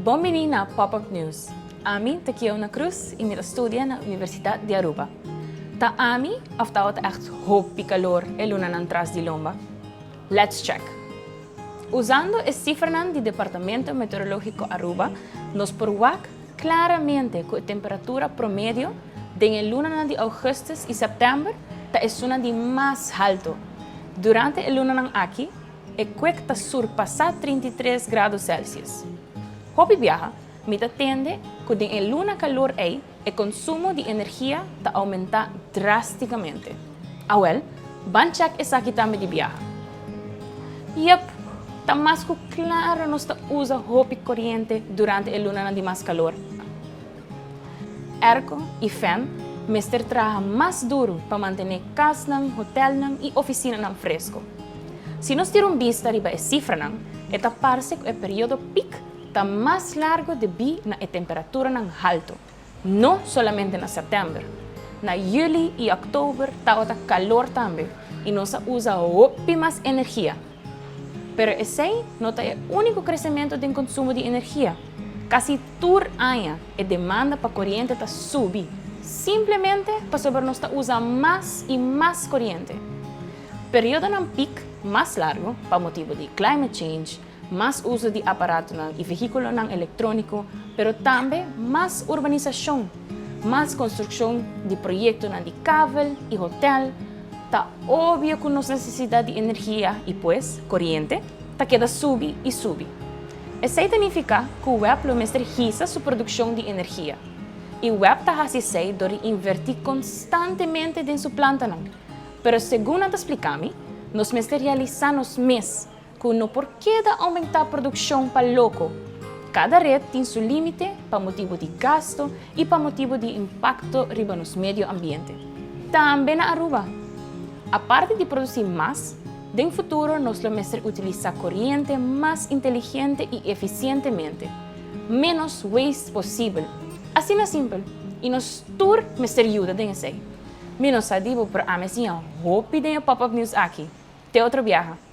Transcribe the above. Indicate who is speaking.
Speaker 1: Bom-vindo na Pop-Up News. Ami te Kiona Cruz e me estudia na Universidade de Aruba. Ta ami afta het echt hoop calor e luna nan tras di lomba. Let's check. Usando as cifras do Departamento Meteorológico Aruba, nos porwak claramente que a temperatura promedio de luna de agosto e setembro é uma de mais alto. Durante a luna ng aqui, e cuecta surpassar 33 graus Celsius. Hopi viaja, me atende que de luna calor o consumo de energia ta aumenta drasticamente. Awel, ban check esa aqui também de viaja. Yep, ta mas que claro nos ta usa hopi corriente durante a luna de mais calor. Erco e fan, mister trabalha mais duro para manter casa, hotel e oficina fresco. Se nós tiramos vista riba a cifra, esta parece que o período pico está mais largo devido à temperatura alta, não somente na setembro. Na julho e outubro está calor também e nós usa mais energia. Pero esse não é o único crescimento do consumo de energia. Quase todo ano a demanda para corrente está subir, simplesmente para sobre nós usar mais e mais corrente. Período ng peak mais largo, para motivo de climate change, mais uso de aparato e veículo eletrônico, pero também mais urbanização, mais construção de projetos de cable e hotel. Está óbvio que nós necessitamos de energia e, pues, corrente, está queda subir e subir. Isso significa que o web lo mestre sua produção de energia. E o web está fazendo por invertir constantemente em sua planta. Pero segundo te explicamos, nós realizamos mês que não por que aumentar a produção para louco. Cada rede tem seu limite para motivo de gasto e para motivo de impacto riba no meio ambiente. Também na Aruba, a parte de produzir mais, no futuro nós vamos utilizar corrente mais inteligente e eficientemente, menos waste possível. Assim é simples, e nós tour nos ajuda nisso. Menos adivo para a mesinha, hope de Pop-Up News aqui. Até outro viaje.